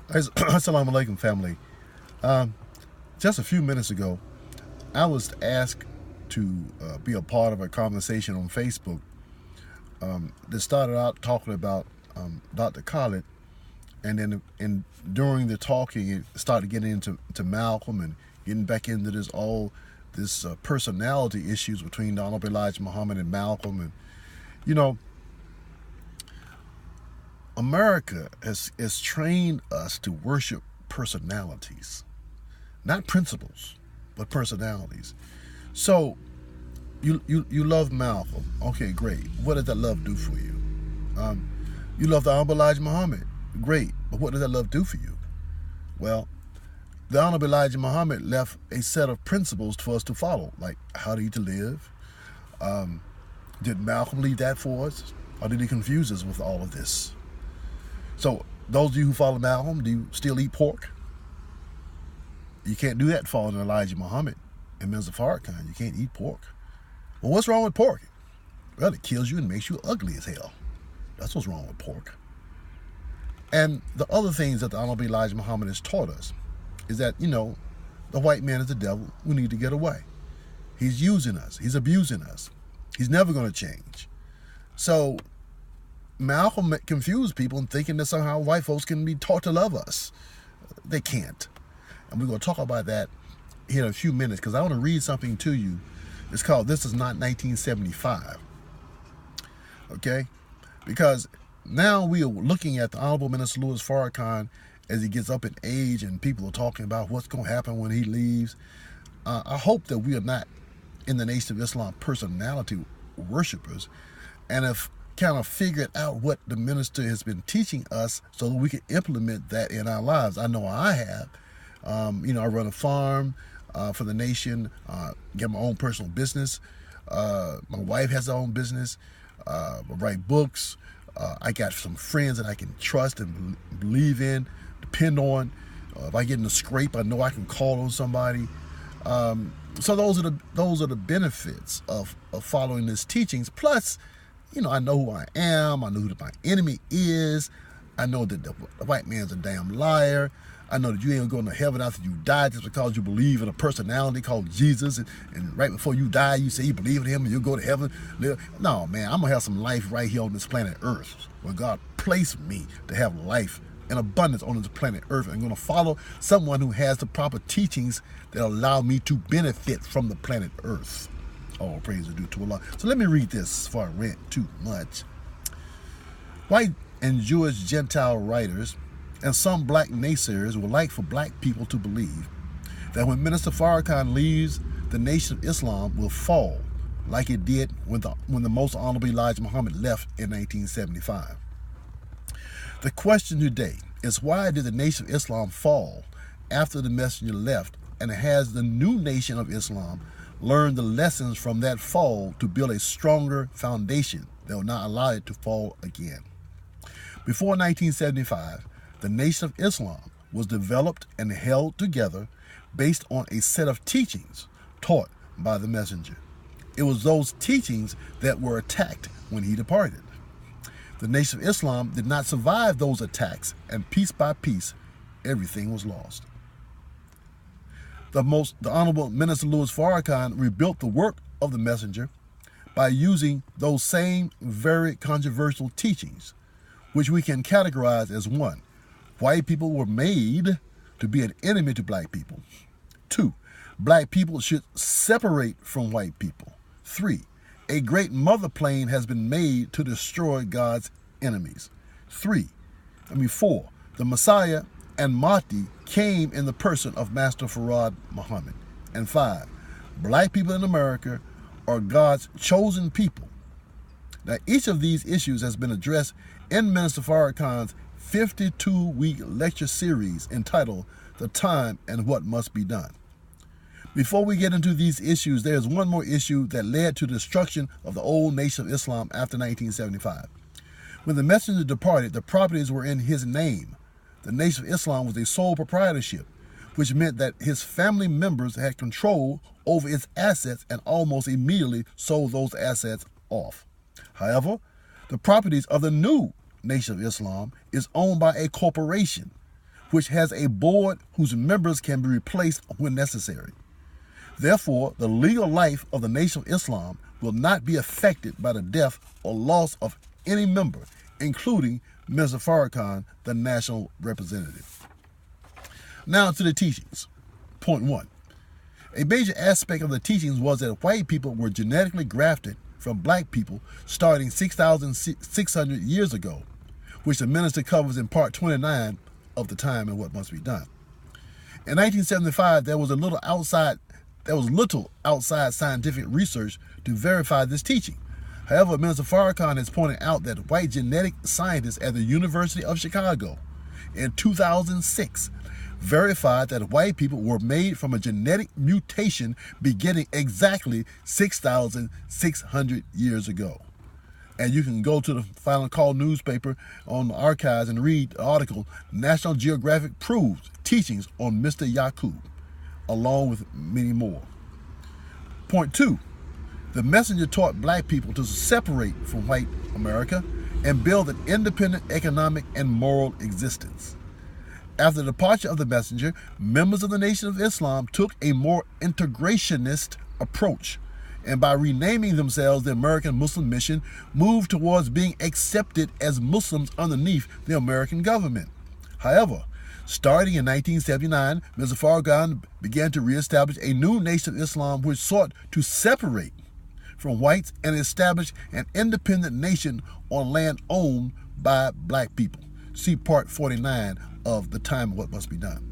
Assalamu alaikum, family. Um, just a few minutes ago, I was asked to be a part of a conversation on Facebook that started out talking about Dr. Khalid, and then during the talking, it started getting into Malcolm and getting back into this personality issues between the Honorable Elijah Muhammad and Malcolm, and you know, America has trained us to worship personalities, not principles, but personalities. So you love Malcolm. Okay, great. What does that love do for you? Um, you love the Honorable Elijah Muhammad. Great. But what does that love do for you? Well, the Honorable Elijah Muhammad left a set of principles for us to follow, like how to eat to live. Um, did Malcolm leave that for us? Or did he confuse us with all of this? So, those of you who follow Malcolm, do you still eat pork? You can't do that following Elijah Muhammad and Mirza Farrakhan. You can't eat pork. Well, what's wrong with pork? Well, it kills you and makes you ugly as hell. That's what's wrong with pork. And the other things that the Honorable Elijah Muhammad has taught us is that, the white man is the devil. We need to get away. He's using us. He's abusing us. He's never going to change. So Malcolm confused people in thinking that somehow white folks can be taught to love us. They can't. And we're going to talk about that here in a few minutes because I want to read something to you. It's called This Is Not 1975. Okay? Because now we are looking at the Honorable Minister Louis Farrakhan as he gets up in age and people are talking about what's going to happen when he leaves. I hope that we are not in the Nation of Islam personality worshipers and have kind of figured out what the minister has been teaching us so that we can implement that in our lives. I know I have. I run a farm for the nation, get my own personal business. My wife has her own business. I write books. I got some friends that I can trust and believe in, depend on. If I get in a scrape, I know I can call on somebody. So those are the benefits of following these teachings. Plus, I know who I am. I know who my enemy is. I know that the white man's a damn liar. I know that you ain't going to heaven after you die just because you believe in a personality called Jesus. And right before you die, you say you believe in him and you'll go to heaven. No, man, I'm going to have some life right here on this planet Earth where God placed me to have life in abundance on this planet Earth. I'm going to follow someone who has the proper teachings that allow me to benefit from the planet Earth. All praise is due to Allah. So let me read this before I rant too much. White and Jewish Gentile writers and some black naysayers would like for black people to believe that when Minister Farrakhan leaves, the Nation of Islam will fall like it did when the Most Honorable Elijah Muhammad left in 1975. The question today is, why did the Nation of Islam fall after the messenger left, and has the new Nation of Islam learned the lessons from that fall to build a stronger foundation that will not allow it to fall again? Before 1975, the Nation of Islam was developed and held together based on a set of teachings taught by the messenger. It was those teachings that were attacked when he departed. The Nation of Islam did not survive those attacks, and piece by piece, everything was lost. The Honorable Minister Louis Farrakhan rebuilt the work of the messenger by using those same very controversial teachings, which we can categorize as: 1, white people were made to be an enemy to black people. 2, black people should separate from white people. 3, a great mother plane has been made to destroy God's enemies. 4, the Messiah and Mahdi came in the person of Master Farad Muhammad. And 5, black people in America are God's chosen people. Now, each of these issues has been addressed in Minister Farrakhan's 52-week lecture series entitled The Time and What Must Be Done. Before we get into these issues, there's one more issue that led to the destruction of the old Nation of Islam after 1975. When the messenger departed, the properties were in his name. The Nation of Islam was a sole proprietorship, which meant that his family members had control over its assets and almost immediately sold those assets off. However, the properties of the new Nation of Islam is owned by a corporation, which has a board whose members can be replaced when necessary. Therefore, the legal life of the Nation of Islam will not be affected by the death or loss of any member, including Mr. Farrakhan, the national representative. Now to the teachings. Point 1. A major aspect of the teachings was that white people were genetically grafted from black people starting 6,600 years ago, which the minister covers in part 29 of The Time and What Must Be Done. In 1975, there was little outside scientific research to verify this teaching. However, Minister Farrakhan has pointed out that white genetic scientists at the University of Chicago in 2006 verified that white people were made from a genetic mutation beginning exactly 6,600 years ago. And you can go to the Final Call newspaper on the archives and read the article, National Geographic Proves Teachings on Mr. Yaqub, along with many more. Point 2. The messenger taught black people to separate from white America and build an independent economic and moral existence. After the departure of the messenger, members of the Nation of Islam took a more integrationist approach, and by renaming themselves the American Muslim Mission, moved towards being accepted as Muslims underneath the American government. However, starting in 1979, Mr. Farrakhan began to reestablish a new Nation of Islam which sought to separate from whites and establish an independent nation on land owned by black people. See part 49 of The Time and What Must Be Done.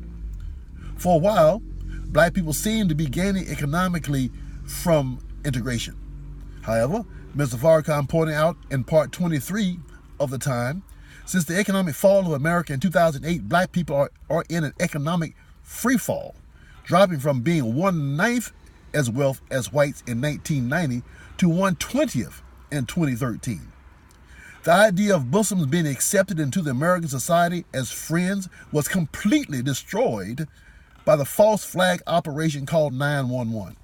For a while, black people seemed to be gaining economically from integration. However, Mr. Farrakhan pointed out in part 23 of The Time, since the economic fall of America in 2008, black people are in an economic free fall, dropping from being 1/9 as wealth as whites in 1990 to 1/20 in 2013. The idea of Muslims being accepted into the American society as friends was completely destroyed by the false flag operation called 911.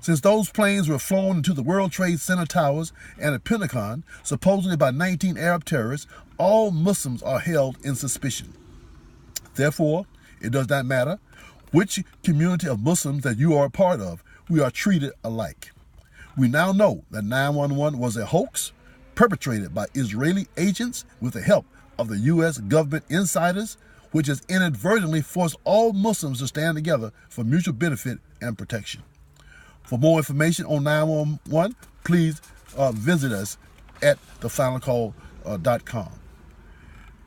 Since those planes were flown into the World Trade Center towers and the Pentagon, supposedly by 19 Arab terrorists, all Muslims are held in suspicion. Therefore, it does not matter which community of Muslims that you are a part of, we are treated alike. We now know that 911 was a hoax perpetrated by Israeli agents with the help of the U.S. government insiders, which has inadvertently forced all Muslims to stand together for mutual benefit and protection. For more information on 911, please visit us at thefinalcall.com.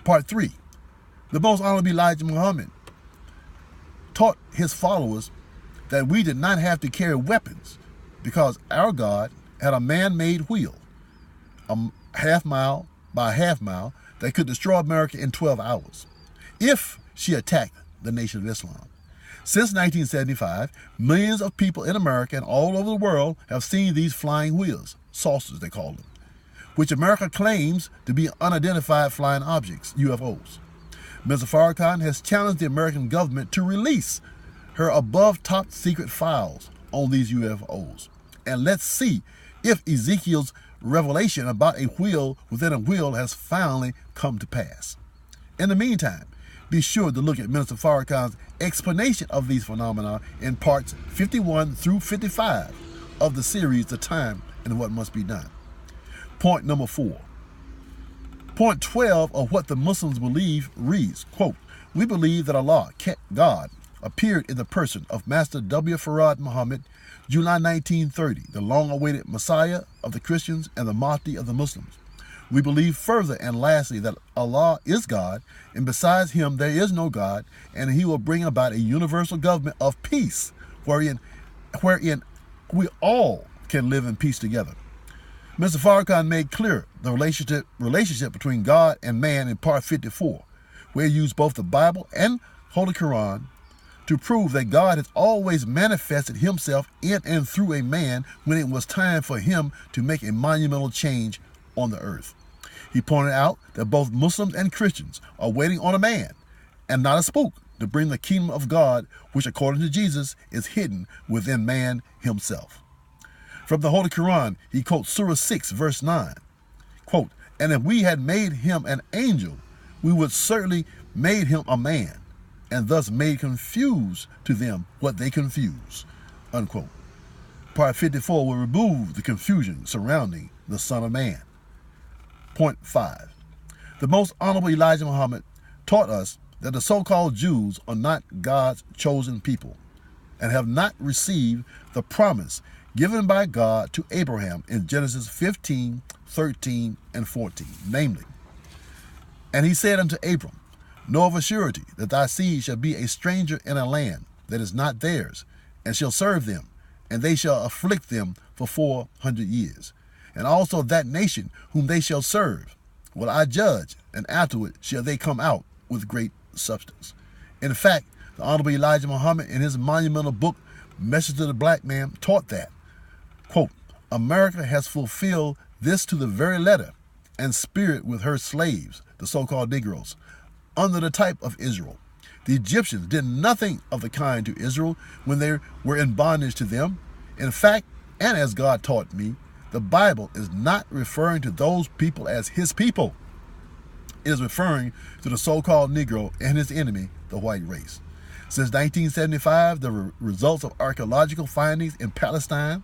Part 3. The Most Honorable Elijah Muhammad taught his followers that we did not have to carry weapons because our God had a man-made wheel, a half-mile by a half-mile, that could destroy America in 12 hours if she attacked the Nation of Islam. Since 1975, millions of people in America and all over the world have seen these flying wheels, saucers they call them, which America claims to be unidentified flying objects, UFOs. Mr. Farrakhan has challenged the American government to release her above top secret files on these UFOs. And let's see if Ezekiel's revelation about a wheel within a wheel has finally come to pass. In the meantime, be sure to look at Minister Farrakhan's explanation of these phenomena in parts 51 through 55 of the series The Time and What Must Be Done. Point number 4. Point 12 of What the Muslims Believe reads, quote, we believe that Allah, God, appeared in the person of Master W. Farad Muhammad, July 1930, the long-awaited Messiah of the Christians and the Mahdi of the Muslims. We believe further and lastly that Allah is God, and besides him there is no God, and he will bring about a universal government of peace, wherein we all can live in peace together. Mr. Farrakhan made clear the relationship between God and man in part 54, where he used both the Bible and Holy Quran to prove that God has always manifested himself in and through a man when it was time for him to make a monumental change on the earth. He pointed out that both Muslims and Christians are waiting on a man and not a spook to bring the kingdom of God, which according to Jesus is hidden within man himself. From the Holy Quran, he quotes Surah 6, verse 9, quote, and if we had made him an angel, we would certainly made him a man. and thus made confused to them what they confuse, unquote. Part 54 will remove the confusion surrounding the Son of Man. Point 5. The Most Honorable Elijah Muhammad taught us that the so-called Jews are not God's chosen people and have not received the promise given by God to Abraham in Genesis 15, 13, and 14, namely, "And he said unto Abram, Know of a surety that thy seed shall be a stranger in a land that is not theirs, and shall serve them, and they shall afflict them for 400 years. And also that nation whom they shall serve will I judge, and afterward shall they come out with great substance." In fact, the Honorable Elijah Muhammad in his monumental book, Message to the Black Man, taught that, quote, "America has fulfilled this to the very letter and spirit with her slaves, the so-called Negroes, under the type of Israel. The Egyptians did nothing of the kind to Israel when they were in bondage to them. In fact, and as God taught me, the Bible is not referring to those people as his people. It is referring to the so-called Negro and his enemy, the white race. Since 1975, the results of archaeological findings in Palestine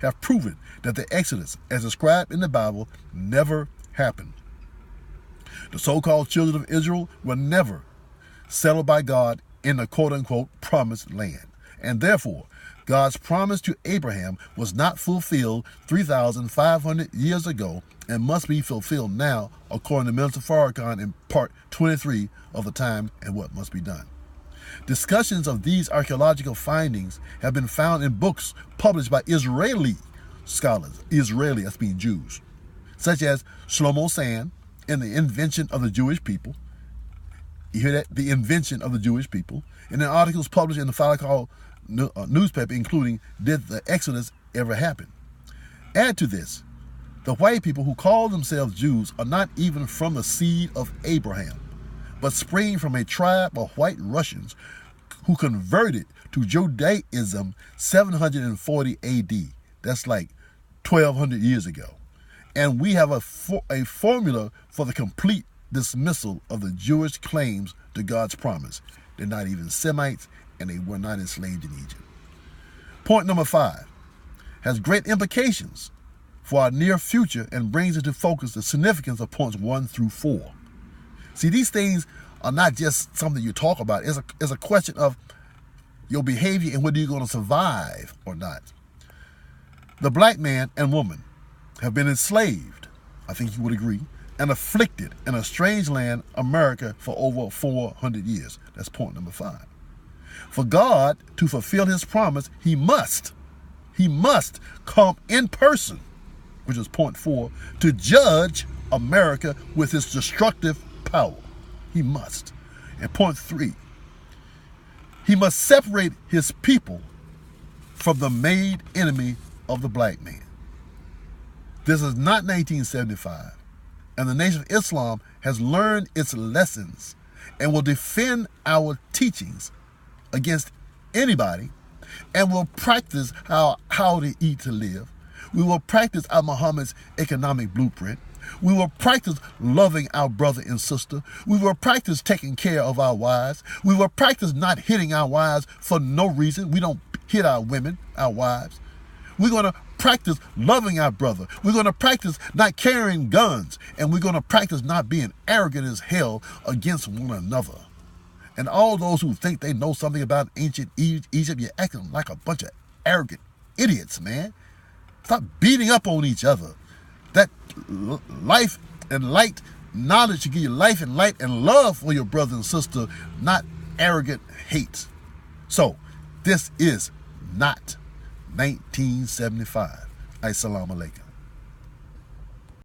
have proven that the Exodus, as described in the Bible, never happened. The so-called children of Israel were never settled by God in the quote-unquote promised land. And therefore, God's promise to Abraham was not fulfilled 3,500 years ago and must be fulfilled now, according to Minister Farrakhan in part 23 of The Time and What Must Be Done. Discussions of these archaeological findings have been found in books published by Israeli scholars, Israeli, that's mean Jews, such as Shlomo Sand in The Invention of the Jewish People. You hear that? The Invention of the Jewish People. And in articles published in the Falakal newspaper, including Did the Exodus Ever Happen? Add to this, the white people who call themselves Jews are not even from the seed of Abraham, but spring from a tribe of white Russians who converted to Judaism 740 AD. That's like 1,200 years ago. And we have a formula for the complete dismissal of the Jewish claims to God's promise. They're not even Semites, and they were not enslaved in Egypt. Point number 5 has great implications for our near future and brings into focus the significance of points 1 through 4. See, these things are not just something you talk about. It's a question of your behavior and whether you're going to survive or not. The black man and woman have been enslaved, I think you would agree, and afflicted in a strange land, America, for over 400 years. That's point number 5. For God to fulfill his promise, he must come in person, which is point 4, to judge America with his destructive power. He must. And point 3, he must separate his people from the made enemy of the black man. This is not 1975, and the Nation of Islam has learned its lessons and will defend our teachings against anybody, and will practice how to eat to live. We will practice our Muhammad's economic blueprint. We will practice loving our brother and sister. We will practice taking care of our wives. We will practice not hitting our wives for no reason. We don't hit our women, our wives. We're going to practice loving our brother. We're going to practice not carrying guns. And we're going to practice not being arrogant as hell against one another. And all those who think they know something about ancient Egypt, you're acting like a bunch of arrogant idiots, man. Stop beating up on each other. That life and light knowledge should give you life and light and love for your brother and sister, not arrogant hate. So, this is not 1975. Assalamu alaikum.